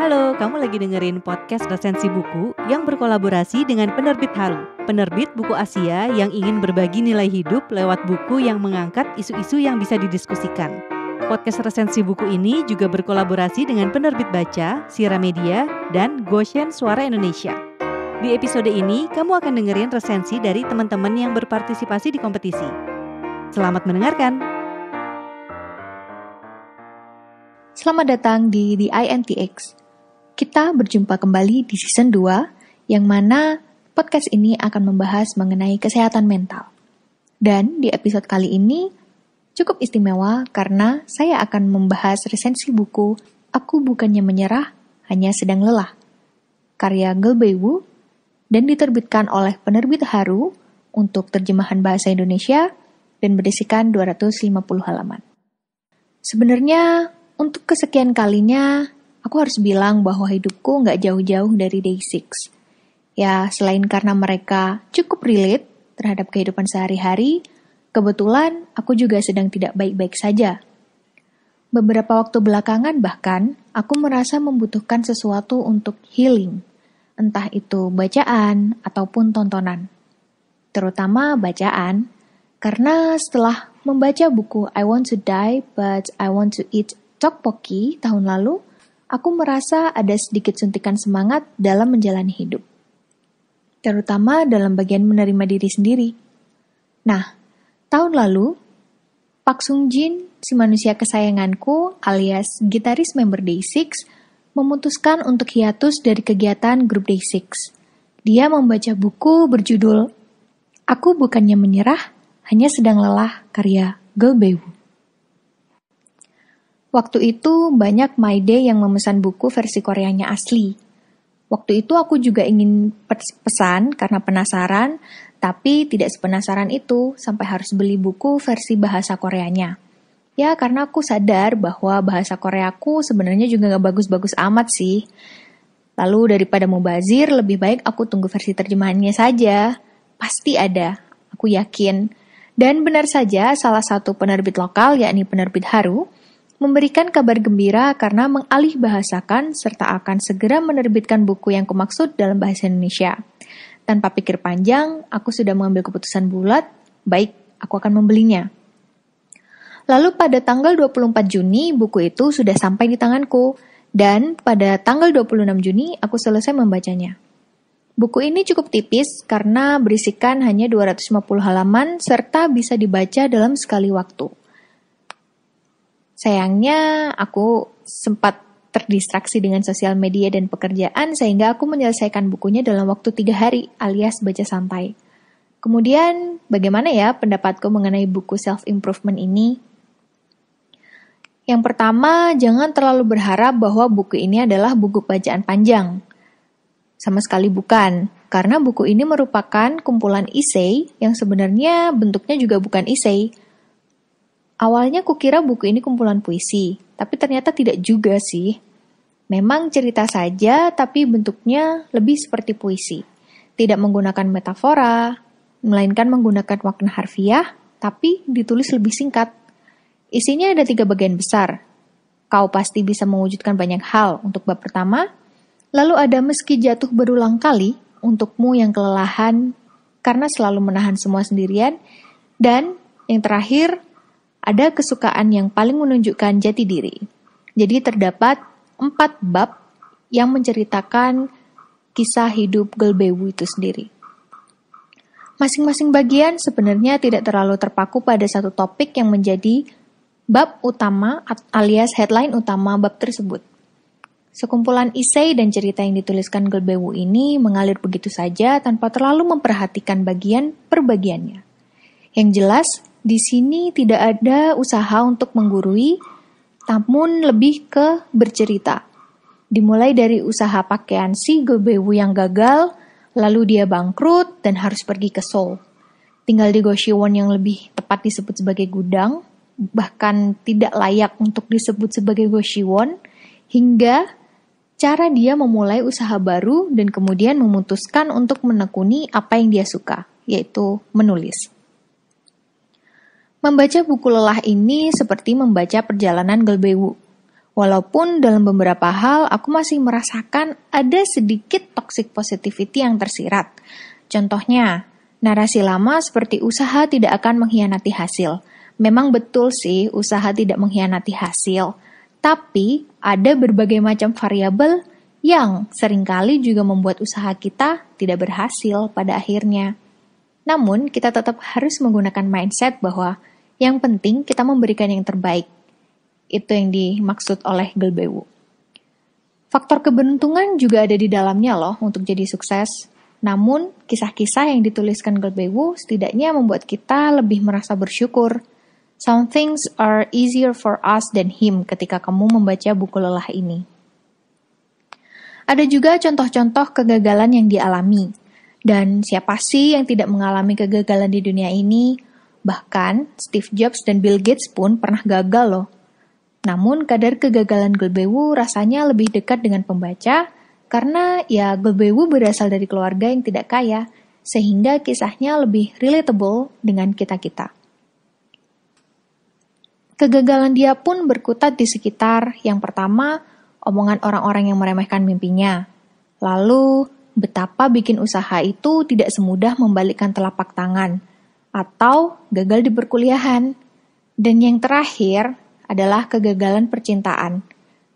Halo, kamu lagi dengerin podcast resensi buku yang berkolaborasi dengan penerbit Haru, penerbit buku Asia yang ingin berbagi nilai hidup lewat buku yang mengangkat isu-isu yang bisa didiskusikan. Podcast resensi buku ini juga berkolaborasi dengan penerbit Baca, Sira Media, dan Goshen Suara Indonesia. Di episode ini, kamu akan dengerin resensi dari teman-teman yang berpartisipasi di kompetisi. Selamat mendengarkan! Selamat datang di The INTX. Kita berjumpa kembali di season 2, yang mana podcast ini akan membahas mengenai kesehatan mental. Dan di episode kali ini cukup istimewa karena saya akan membahas resensi buku Aku Bukannya Menyerah, Hanya Sedang Lelah, karya Gelbei Wu, dan diterbitkan oleh penerbit Haru untuk terjemahan bahasa Indonesia dan berisikan 250 halaman. Sebenarnya, untuk kesekian kalinya, aku harus bilang bahwa hidupku nggak jauh-jauh dari Day6. Ya, selain karena mereka cukup relate terhadap kehidupan sehari-hari, kebetulan aku juga sedang tidak baik-baik saja. Beberapa waktu belakangan bahkan, aku merasa membutuhkan sesuatu untuk healing, entah itu bacaan ataupun tontonan. Terutama bacaan, karena setelah membaca buku I Want to Die But I Want to Eat Tteokbokki tahun lalu, aku merasa ada sedikit suntikan semangat dalam menjalani hidup. Terutama dalam bagian menerima diri sendiri. Nah, tahun lalu, Park Sung Jin, si manusia kesayanganku alias gitaris member Day6, memutuskan untuk hiatus dari kegiatan grup Day6. Dia membaca buku berjudul Aku Bukannya Menyerah, Hanya Sedang Lelah, karya Gelbei Wu. Waktu itu banyak My Day yang memesan buku versi Koreanya asli. Waktu itu aku juga ingin pesan karena penasaran, tapi tidak sepenasaran itu sampai harus beli buku versi bahasa Koreanya. Ya, karena aku sadar bahwa bahasa Koreaku sebenarnya juga gak bagus-bagus amat sih. Lalu daripada mubazir, lebih baik aku tunggu versi terjemahannya saja. Pasti ada, aku yakin. Dan benar saja, salah satu penerbit lokal, yakni penerbit Haru, memberikan kabar gembira karena mengalih bahasakan serta akan segera menerbitkan buku yang kumaksud dalam bahasa Indonesia. Tanpa pikir panjang, aku sudah mengambil keputusan bulat, baik, aku akan membelinya. Lalu pada tanggal 24 Juni, buku itu sudah sampai di tanganku, dan pada tanggal 26 Juni, aku selesai membacanya. Buku ini cukup tipis karena berisikan hanya 250 halaman serta bisa dibaca dalam sekali waktu. Sayangnya, aku sempat terdistraksi dengan sosial media dan pekerjaan sehingga aku menyelesaikan bukunya dalam waktu 3 hari alias baca santai. Kemudian, bagaimana ya pendapatku mengenai buku self-improvement ini? Yang pertama, jangan terlalu berharap bahwa buku ini adalah buku bacaan panjang. Sama sekali bukan, karena buku ini merupakan kumpulan essay yang sebenarnya bentuknya juga bukan essay. Awalnya kukira buku ini kumpulan puisi, tapi ternyata tidak juga sih. Memang cerita saja, tapi bentuknya lebih seperti puisi. Tidak menggunakan metafora, melainkan menggunakan makna harfiah, tapi ditulis lebih singkat. Isinya ada 3 bagian besar. Kau pasti bisa mewujudkan banyak hal untuk bab pertama, lalu ada meski jatuh berulang kali untukmu yang kelelahan karena selalu menahan semua sendirian, dan yang terakhir, ada kesukaan yang paling menunjukkan jati diri. Jadi terdapat 4 bab yang menceritakan kisah hidup Gelbei Wu itu sendiri. Masing-masing bagian sebenarnya tidak terlalu terpaku pada satu topik yang menjadi bab utama alias headline utama bab tersebut. Sekumpulan isei dan cerita yang dituliskan Gelbei Wu ini mengalir begitu saja tanpa terlalu memperhatikan bagian per bagiannya. Yang jelas, di sini tidak ada usaha untuk menggurui, namun lebih ke bercerita. Dimulai dari usaha pakaian si Gelbei Wu yang gagal, lalu dia bangkrut dan harus pergi ke Seoul. Tinggal di Goshiwon yang lebih tepat disebut sebagai gudang, bahkan tidak layak untuk disebut sebagai Goshiwon, hingga cara dia memulai usaha baru dan kemudian memutuskan untuk menekuni apa yang dia suka, yaitu menulis. Membaca buku lelah ini seperti membaca perjalanan Gelbei Wu. Walaupun dalam beberapa hal aku masih merasakan ada sedikit toxic positivity yang tersirat. Contohnya, narasi lama seperti usaha tidak akan mengkhianati hasil. Memang betul sih usaha tidak mengkhianati hasil, tapi ada berbagai macam variabel yang seringkali juga membuat usaha kita tidak berhasil pada akhirnya. Namun, kita tetap harus menggunakan mindset bahwa yang penting kita memberikan yang terbaik. Itu yang dimaksud oleh Gelbeuw. Faktor keberuntungan juga ada di dalamnya loh untuk jadi sukses. Namun, kisah-kisah yang dituliskan Gelbeuw setidaknya membuat kita lebih merasa bersyukur. Some things are easier for us than him ketika kamu membaca buku lelah ini. Ada juga contoh-contoh kegagalan yang dialami. Dan siapa sih yang tidak mengalami kegagalan di dunia ini? Bahkan Steve Jobs dan Bill Gates pun pernah gagal loh. Namun kadar kegagalan Gelbeuw rasanya lebih dekat dengan pembaca karena ya Gelbeuw berasal dari keluarga yang tidak kaya sehingga kisahnya lebih relatable dengan kita-kita. Kegagalan dia pun berkutat di sekitar yang pertama omongan orang-orang yang meremehkan mimpinya. Lalu betapa bikin usaha itu tidak semudah membalikkan telapak tangan atau gagal di perkuliahan. Dan yang terakhir adalah kegagalan percintaan.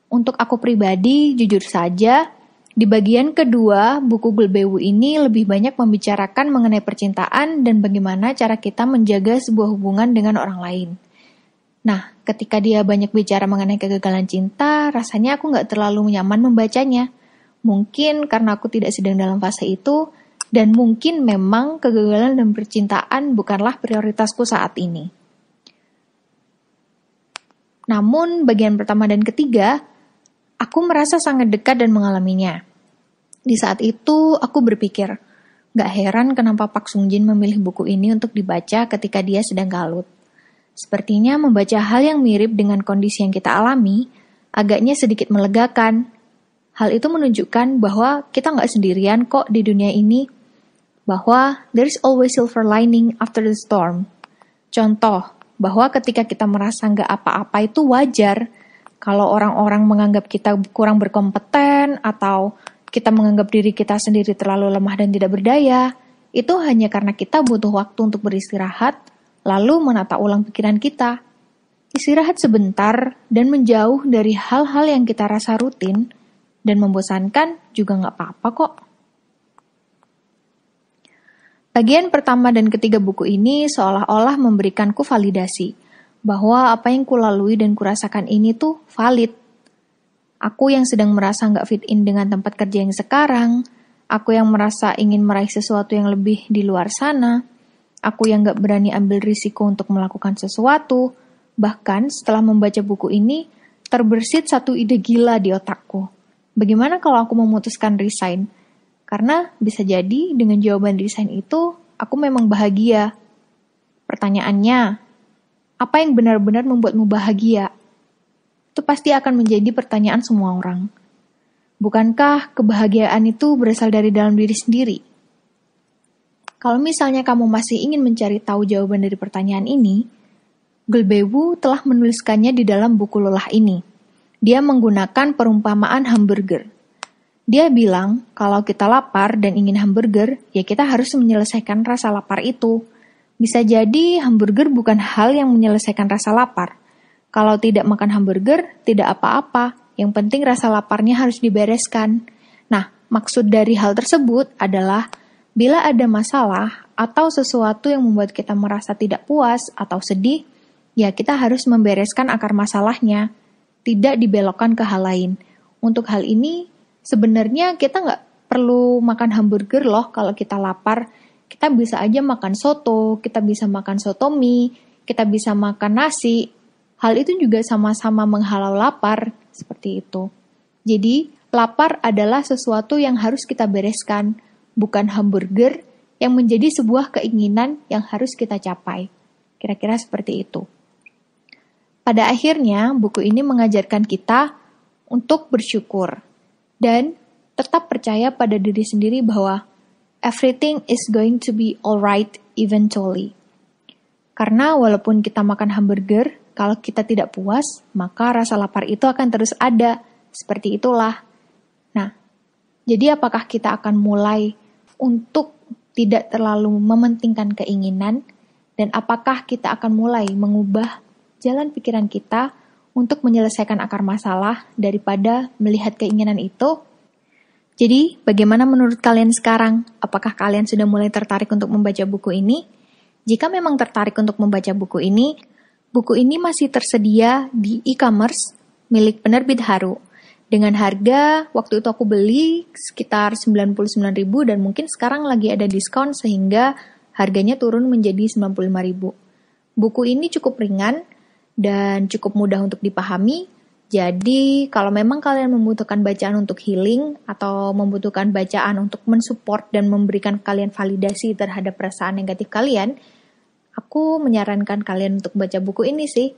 Untuk aku pribadi, jujur saja, di bagian kedua, buku Gelbeuw ini lebih banyak membicarakan mengenai percintaan dan bagaimana cara kita menjaga sebuah hubungan dengan orang lain. Nah, ketika dia banyak bicara mengenai kegagalan cinta, rasanya aku nggak terlalu nyaman membacanya. Mungkin karena aku tidak sedang dalam fase itu, dan mungkin memang kegagalan dan percintaan bukanlah prioritasku saat ini. Namun, bagian pertama dan ketiga, aku merasa sangat dekat dan mengalaminya. Di saat itu, aku berpikir, gak heran kenapa Park Sung Jin memilih buku ini untuk dibaca ketika dia sedang kalut. Sepertinya membaca hal yang mirip dengan kondisi yang kita alami, agaknya sedikit melegakan. Hal itu menunjukkan bahwa kita gak sendirian kok di dunia ini, bahwa there is always silver lining after the storm. Contoh, bahwa ketika kita merasa nggak apa-apa itu wajar. Kalau orang-orang menganggap kita kurang berkompeten atau kita menganggap diri kita sendiri terlalu lemah dan tidak berdaya, itu hanya karena kita butuh waktu untuk beristirahat, lalu menata ulang pikiran kita. Istirahat sebentar dan menjauh dari hal-hal yang kita rasa rutin dan membosankan juga nggak apa-apa kok. Bagian pertama dan ketiga buku ini seolah-olah memberikanku validasi bahwa apa yang kulalui dan kurasakan ini tuh valid. Aku yang sedang merasa nggak fit in dengan tempat kerja yang sekarang, aku yang merasa ingin meraih sesuatu yang lebih di luar sana, aku yang nggak berani ambil risiko untuk melakukan sesuatu, bahkan setelah membaca buku ini, terbersit satu ide gila di otakku. Bagaimana kalau aku memutuskan resign? Karena bisa jadi dengan jawaban resign itu, aku memang bahagia. Pertanyaannya, apa yang benar-benar membuatmu bahagia? Itu pasti akan menjadi pertanyaan semua orang. Bukankah kebahagiaan itu berasal dari dalam diri sendiri? Kalau misalnya kamu masih ingin mencari tahu jawaban dari pertanyaan ini, Gelbeuw telah menuliskannya di dalam buku lelah ini. Dia menggunakan perumpamaan hamburger. Dia bilang, kalau kita lapar dan ingin hamburger, ya kita harus menyelesaikan rasa lapar itu. Bisa jadi hamburger bukan hal yang menyelesaikan rasa lapar. Kalau tidak makan hamburger, tidak apa-apa. Yang penting rasa laparnya harus dibereskan. Nah, maksud dari hal tersebut adalah, bila ada masalah atau sesuatu yang membuat kita merasa tidak puas atau sedih, ya kita harus membereskan akar masalahnya, tidak dibelokkan ke hal lain. Untuk hal ini, sebenarnya kita nggak perlu makan hamburger loh kalau kita lapar. Kita bisa aja makan soto, kita bisa makan soto mie, kita bisa makan nasi. Hal itu juga sama-sama menghalau lapar, seperti itu. Jadi, lapar adalah sesuatu yang harus kita bereskan, bukan hamburger yang menjadi sebuah keinginan yang harus kita capai. Kira-kira seperti itu. Pada akhirnya, buku ini mengajarkan kita untuk bersyukur dan tetap percaya pada diri sendiri bahwa everything is going to be alright eventually. Karena walaupun kita makan hamburger, Kalau kita tidak puas, maka rasa lapar itu akan terus ada. Seperti itulah. Nah, jadi apakah kita akan mulai untuk tidak terlalu mementingkan keinginan, dan apakah kita akan mulai mengubah jalan pikiran kita untuk menyelesaikan akar masalah daripada melihat keinginan itu? Jadi, bagaimana menurut kalian sekarang? Apakah kalian sudah mulai tertarik untuk membaca buku ini? Jika memang tertarik untuk membaca buku ini masih tersedia di e-commerce milik penerbit Haru. Dengan harga, waktu itu aku beli sekitar 99.000 dan mungkin sekarang lagi ada diskon sehingga harganya turun menjadi 95.000. Buku ini cukup ringan dan cukup mudah untuk dipahami. Jadi, kalau memang kalian membutuhkan bacaan untuk healing atau membutuhkan bacaan untuk mensupport dan memberikan kalian validasi terhadap perasaan negatif kalian, aku menyarankan kalian untuk baca buku ini sih.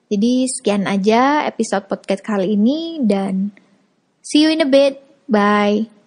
Jadi, sekian aja episode podcast kali ini dan see you in a bit. Bye.